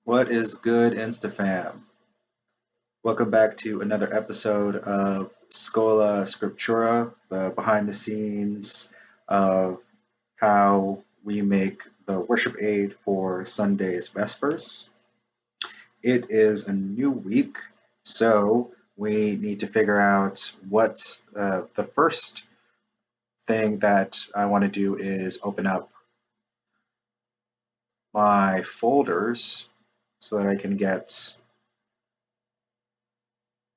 What is good, InstaFam? Welcome back to another episode of Schola Scriptura, the behind the scenes of how we make the worship aid for Sunday's Vespers. It is a new week, so we need to figure out what the first thing that I want to do is open up my folders so that I can get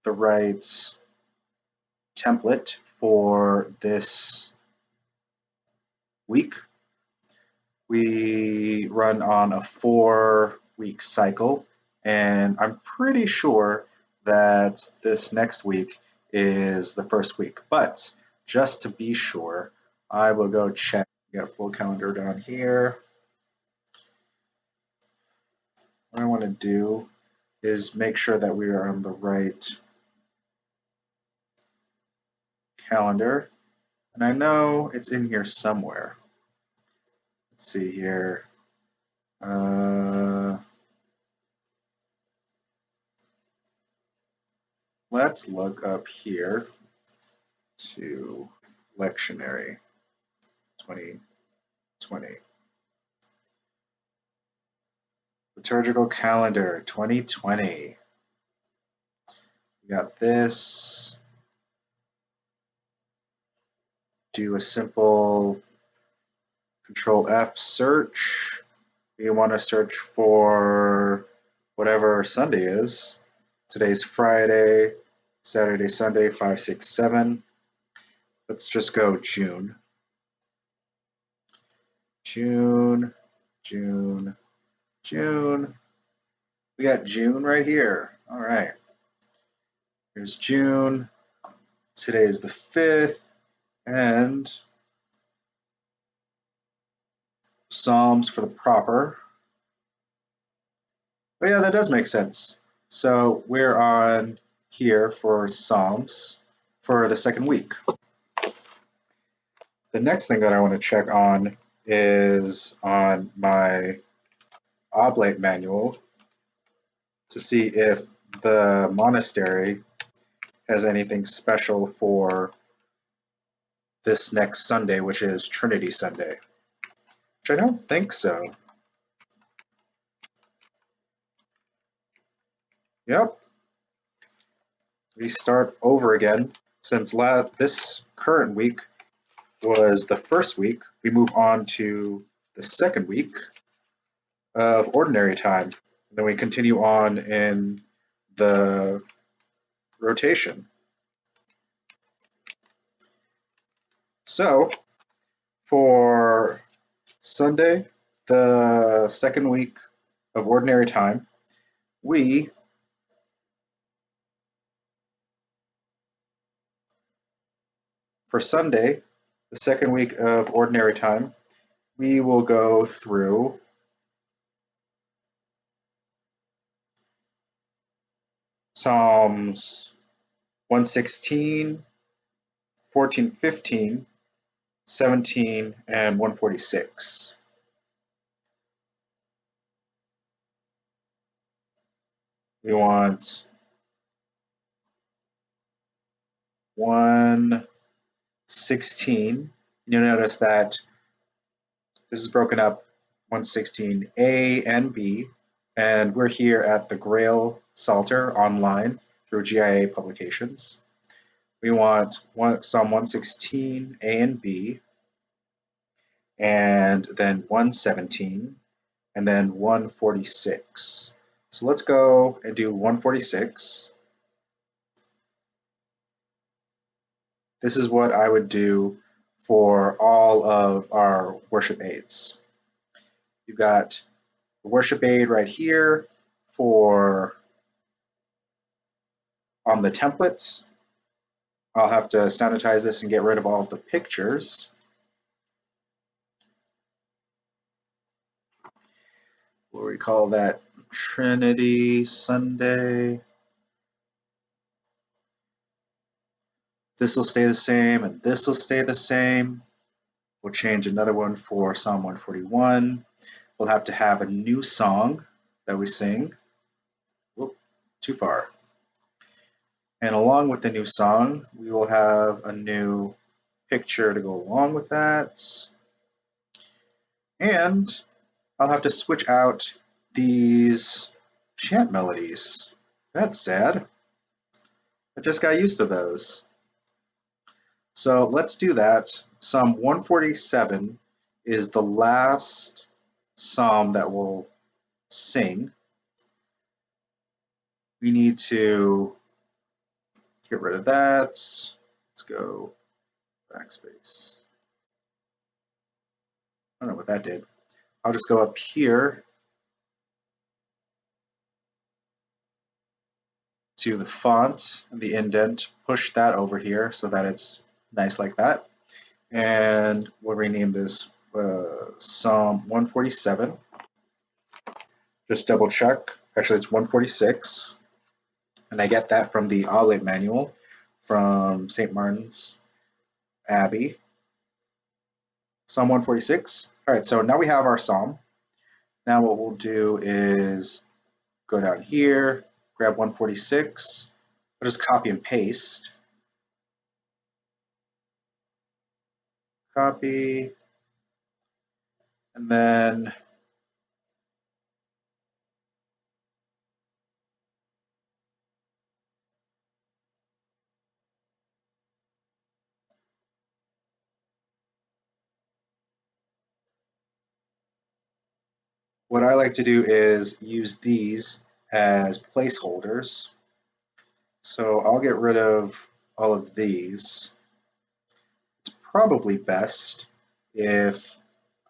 the right template for this week. We run on a 4-week cycle, and I'm pretty sure that this next week is the first week. But just to be sure, I will go check. We got full calendar down here. What I want to do is make sure that we are on the right calendar. And I know it's in here somewhere. Let's see here. Let's look up here to lectionary 2020. Liturgical calendar 2020. We got this. Do a simple Control F search. We want to search for whatever Sunday is. Today's Friday, Saturday, Sunday, 5, 6, 7. Let's just go June. June. We got June right here. All right. Here's June. Today is the 5th. And Psalms for the proper. But yeah, that does make sense. So we're on here for Psalms for the second week. The next thing that I want to check on is on my oblate manual to see if the monastery has anything special for this next Sunday, which is Trinity Sunday, which I don't think so. Yep. We start over again. Since this current week was the first week, we move on to the second week of ordinary time. Then we continue on in the rotation. So for Sunday, the second week of ordinary time, for Sunday, the second week of ordinary time, we will go through Psalms 116, 14, 15, 17, and 146. We want 116. You'll notice that this is broken up 116 A and B, and we're here at the Grail Psalter online through GIA Publications. We want Psalm 116 A and B, and then 117, and then 146. So let's go and do 146. This is what I would do for all of our worship aids. You've got the worship aid right here on the templates. I'll have to sanitize this and get rid of all of the pictures. What do we call that? Trinity Sunday. This will stay the same, and this will stay the same. We'll change another one for Psalm 141. We'll have to have a new song that we sing. Whoop, too far. And along with the new song, we will have a new picture to go along with that. And I'll have to switch out these chant melodies. That's sad. I just got used to those. So let's do that. Psalm 147 is the last psalm that we'll sing. We need to get rid of that. Let's go backspace. I don't know what that did. I'll just go up here to the font and the indent, push that over here so that it's nice like that. And we'll rename this Psalm 147. Just double check. Actually, it's 146. And I get that from the Oblate Manual from St. Martin's Abbey. Psalm 146. All right, so now we have our psalm. Now what we'll do is go down here, grab 146. I'll just copy and paste. Copy. And then what I like to do is use these as placeholders. So I'll get rid of all of these. It's probably best if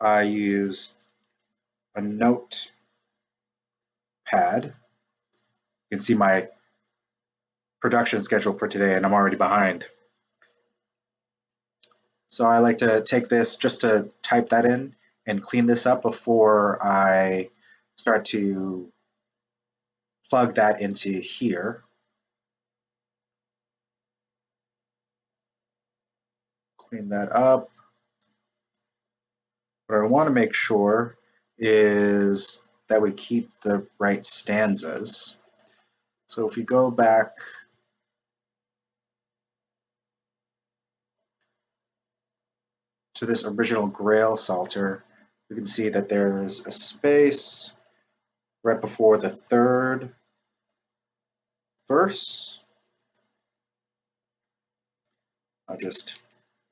I use a note pad. You can see my production schedule for today and I'm already behind. So I like to take this just to type that in and clean this up before I start to plug that into here. Clean that up. What I want to make sure is that we keep the right stanzas. So if we go back to this original Grail Psalter, we can see that there's a space right before the third verse. I'll just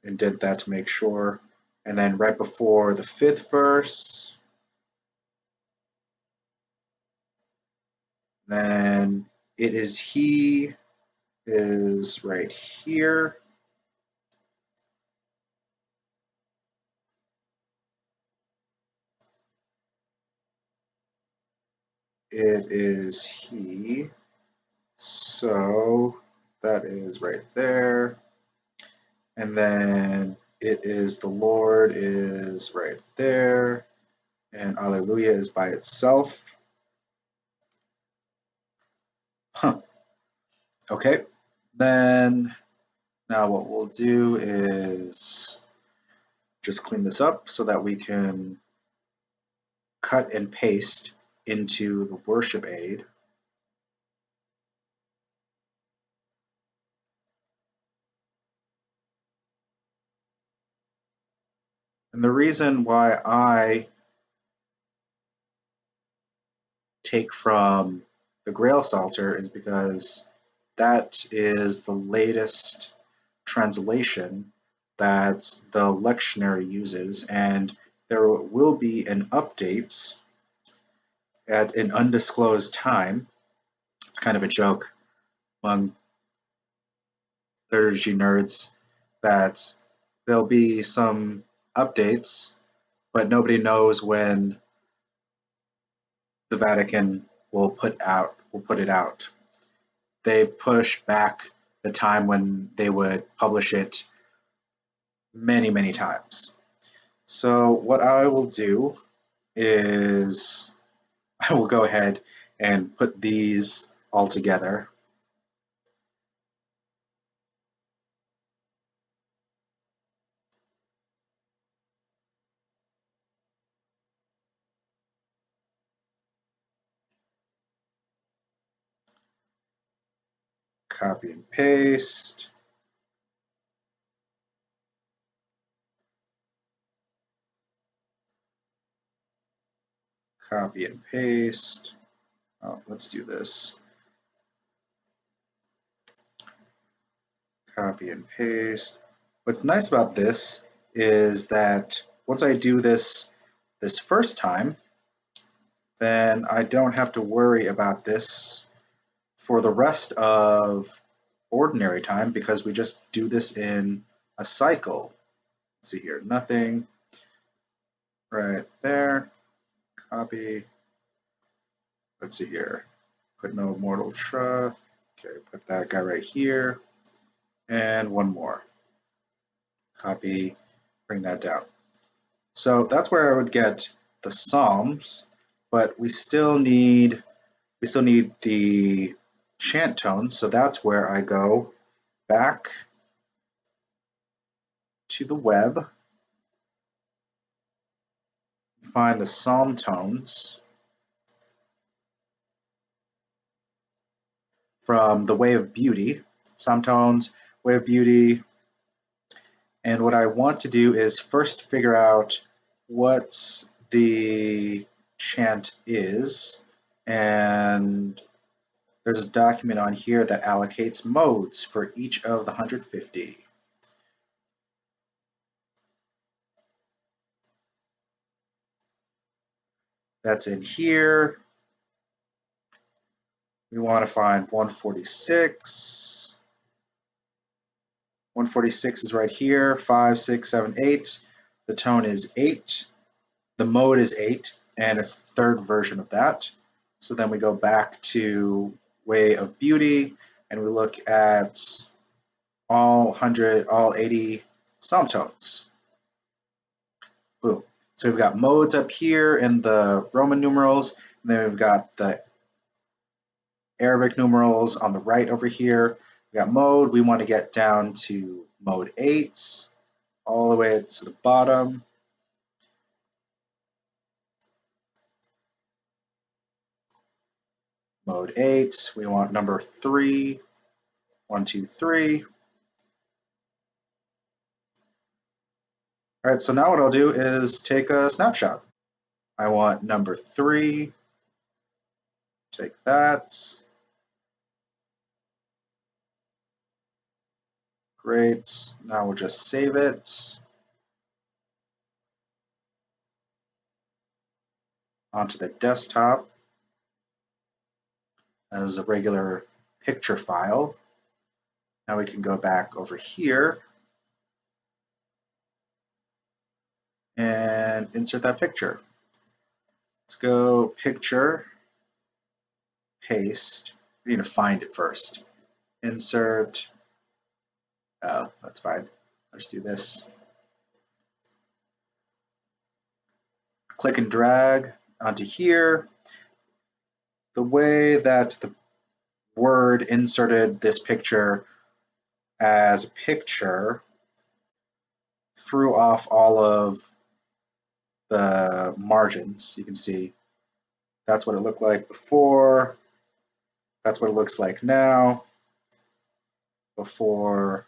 indent that to make sure. And then right before the fifth verse, then it is he is right here. It is he. So that is right there. And then it is the Lord is right there. And Alleluia is by itself. Huh. Okay. Then now what we'll do is just clean this up so that we can cut and paste into the worship aid. And the reason why I take from the Grail Psalter is because that is the latest translation that the lectionary uses, and there will be an update at an undisclosed time. It's kind of a joke among liturgy nerds that there'll be some updates, but nobody knows when the Vatican will put it out. They've pushed back the time when they would publish it many, many times. So what I will do is I will go ahead and put these all together. Copy and paste. Copy and paste. Oh, let's do this. Copy and paste. What's nice about this is that once I do this first time, then I don't have to worry about this for the rest of ordinary time because we just do this in a cycle. Let's see here, nothing right there. Copy. Let's see here. Put no mortal trust. Okay, put that guy right here. And one more. Copy, bring that down. So that's where I would get the Psalms, but we still need the chant tones, so that's where I go back to the web, find the psalm tones from the Way of Beauty, psalm tones, Way of Beauty, and what I want to do is first figure out what the chant is, and there's a document on here that allocates modes for each of the 150. That's in here. We want to find 146. 146 is right here, 5, 6, 7, 8. The tone is 8. The mode is 8, and it's the third version of that. So then we go back to Way of Beauty, and we look at all 80 psalm tones. Boom. So we've got modes up here in the Roman numerals, and then we've got the Arabic numerals on the right over here. We got mode. We want to get down to mode 8, all the way to the bottom. Mode 8. We want number 3. 1, 2, 3. All right, so now what I'll do is take a snapshot. I want number 3. Take that. Great. Now we'll just save it onto the desktop as a regular picture file. Now we can go back over here and insert that picture. Let's go picture, paste. We need to find it first. Insert. Oh, that's fine. Let's do this. Click and drag onto here. The way that the Word inserted this picture as a picture threw off all of the margins. You can see that's what it looked like before. That's what it looks like now. Before,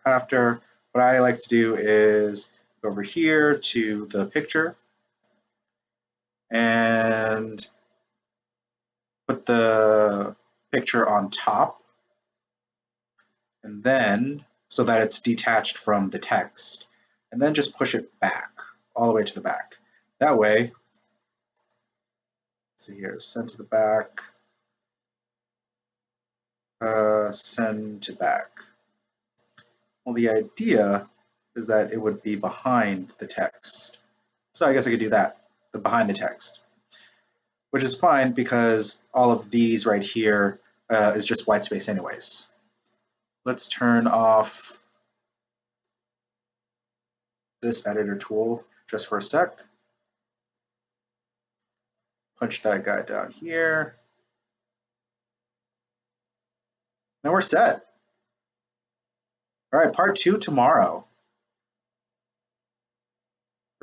after. What I like to do is go over here to the picture and put the picture on top, and then so that it's detached from the text, and then just push it back all the way to the back. That way, see here, send to the back, send to back. Well, the idea is that it would be behind the text. So I guess I could do that, the behind the text, which is fine because all of these right here is just white space anyways. Let's turn off this editor tool just for a sec. Punch that guy down here. Then we're set. All right, part 2 tomorrow.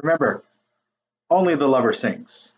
Remember, only the lover sings.